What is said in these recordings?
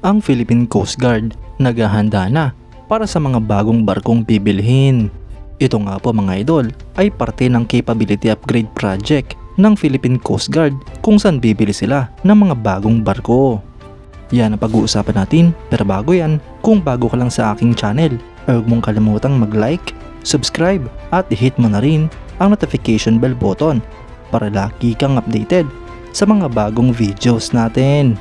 Ang Philippine Coast Guard naghahanda na para sa mga bagong barkong bibilhin. Ito nga po mga idol ay parte ng capability upgrade project ng Philippine Coast Guard kung saan bibili sila ng mga bagong barko. Yan ang pag-uusapan natin, pero bago yan, kung bago ka lang sa aking channel, ay huwag mong kalimutang mag-like, subscribe at i-hit mo na rin ang notification bell button para lagi kang updated sa mga bagong videos natin.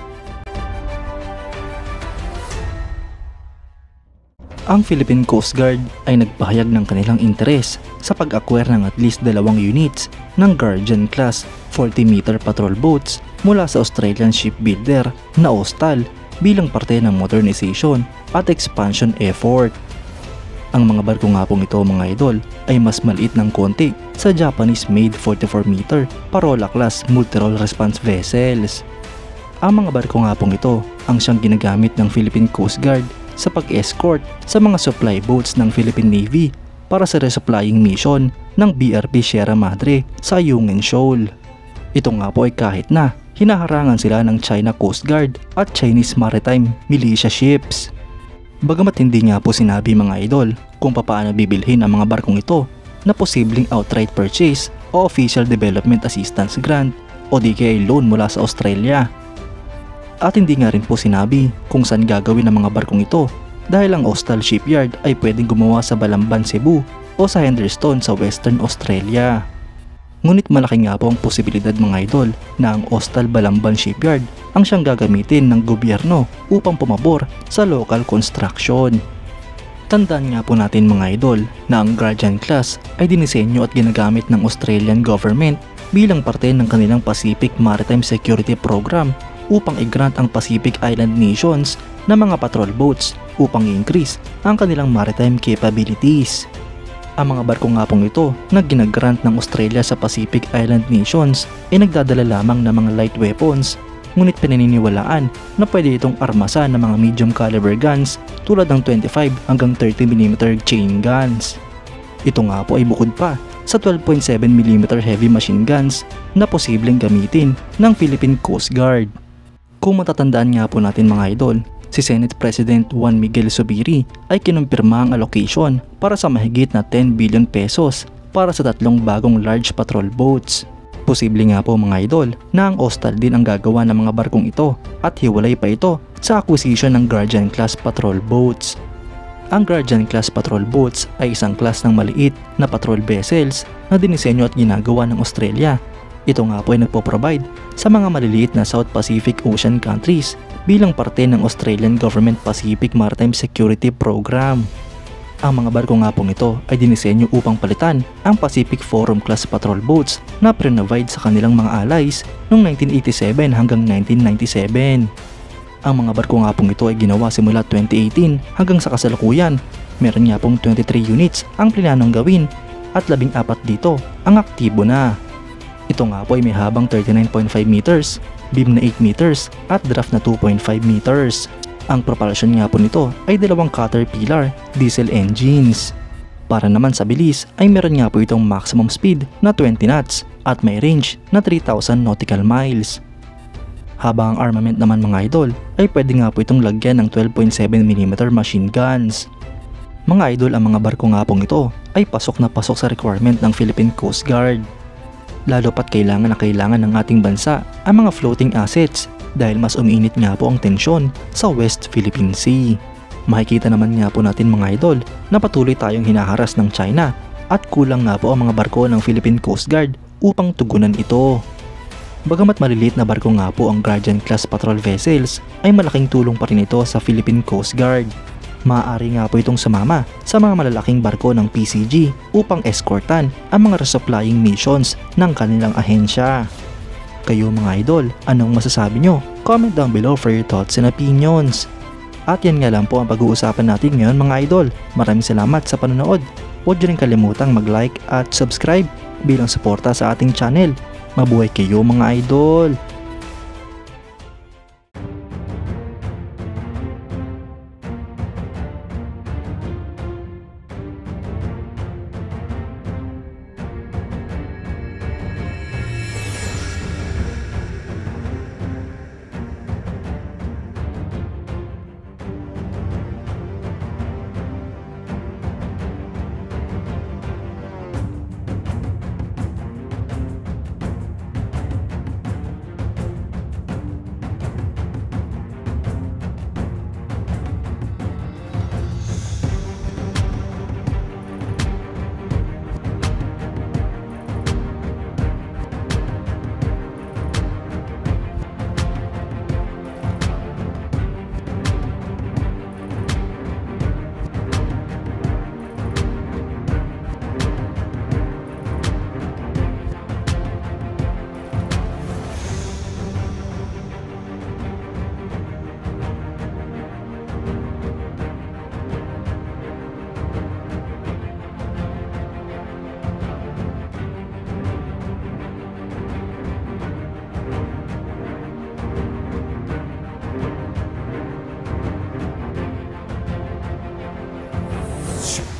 Ang Philippine Coast Guard ay nagpahayag ng kanilang interes sa pag-acquire ng at least 2 units ng Guardian Class 40-meter patrol boats mula sa Australian shipbuilder na Austal bilang parte ng modernization at expansion effort. Ang mga barko nga pong ito mga idol ay mas maliit ng konti sa Japanese-made 44-meter Parola class multi-role response vessels. Ang mga barko nga pong ito ang siyang ginagamit ng Philippine Coast Guard sa pag-escort sa mga supply boats ng Philippine Navy para sa resupplying mission ng BRP Sierra Madre sa Ayungin Shoal. Ito nga po ay kahit na hinaharangan sila ng China Coast Guard at Chinese Maritime Militia ships. Bagamat hindi nga po sinabi mga idol kung paano bibilhin ang mga barkong ito na posibleng outright purchase o official development assistance grant o di kaya loan mula sa Australia. At hindi nga rin po sinabi kung saan gagawin ang mga barkong ito dahil ang Austal Shipyard ay pwedeng gumawa sa Balamban, Cebu o sa Henderson sa Western Australia. Ngunit malaki nga po ang posibilidad mga idol na ang Austal Balamban Shipyard ang siyang gagamitin ng gobyerno upang pumabor sa local construction. Tandaan nga po natin mga idol na ang Guardian Class ay dinisenyo at ginagamit ng Australian government bilang parte ng kanilang Pacific Maritime Security Program upang i-grant ang Pacific Island nations na mga patrol boats upang i-increase ang kanilang maritime capabilities. Ang mga barko nga pong ito na ginagrant ng Australia sa Pacific Island nations ay nagdadala lamang ng mga light weapons, ngunit pinaniniwalaan na pwede itong armasan ng mga medium caliber guns tulad ng 25 hanggang 30mm chain guns. Ito nga po ay bukod pa sa 12.7mm heavy machine guns na posibleng gamitin ng Philippine Coast Guard. Kung matatandaan nga po natin mga idol, si Senate President Juan Miguel Zubiri ay kinumpirma ang allocation para sa mahigit na 10 billion pesos para sa 3 bagong large patrol boats. Posible nga po mga idol na ang Austal din ang gagawa ng mga barkong ito at hiwalay pa ito sa acquisition ng Guardian Class patrol boats. Ang Guardian Class patrol boats ay isang class ng maliit na patrol vessels na dinisenyo at ginagawa ng Australia. Ito nga po ay nagpo-provide sa mga maliliit na South Pacific Ocean countries bilang parte ng Australian Government Pacific Maritime Security Program. Ang mga barko nga pong ito ay dinisenyo upang palitan ang Pacific Forum class patrol boats na pre-provide sa kanilang mga allies noong 1987 hanggang 1997. Ang mga barko nga pong ito ay ginawa simula 2018 hanggang sa kasalukuyan. Meron nga pong 23 units ang planong gawin at 14 dito ang aktibo na. Ito nga po ay may habang 39.5 meters, beam na 8 meters at draft na 2.5 meters. Ang propulsion nga po nito ay 2 Caterpillar diesel engines. Para naman sa bilis ay meron nga po itong maximum speed na 20 knots at may range na 3,000 nautical miles. Habang ang armament naman mga idol ay pwede nga po itong lagyan ng 12.7mm machine guns. Mga idol, ang mga barko nga pong ito ay pasok na pasok sa requirement ng Philippine Coast Guard. Lalo pat kailangan ng ating bansa ang mga floating assets dahil mas umiinit nga po ang tensyon sa West Philippine Sea. Makikita naman nga po natin mga idol na patuloy tayong hinaharas ng China at kulang nga po ang mga barko ng Philippine Coast Guard upang tugunan ito. Bagamat maliliit na barko nga po ang Guardian Class patrol vessels ay malaking tulong pa rin ito sa Philippine Coast Guard. Maaari nga po itong sumama sa mga malalaking barko ng PCG upang escortan ang mga resupplying missions ng kanilang ahensya. Kayo mga idol, anong masasabi nyo? Comment down below for your thoughts and opinions. At yan nga lang po ang pag-uusapan natin ngayon mga idol. Maraming salamat sa panonood. Huwag nyo rin kalimutang mag-like at subscribe bilang suporta sa ating channel. Mabuhay kayo mga idol! Ship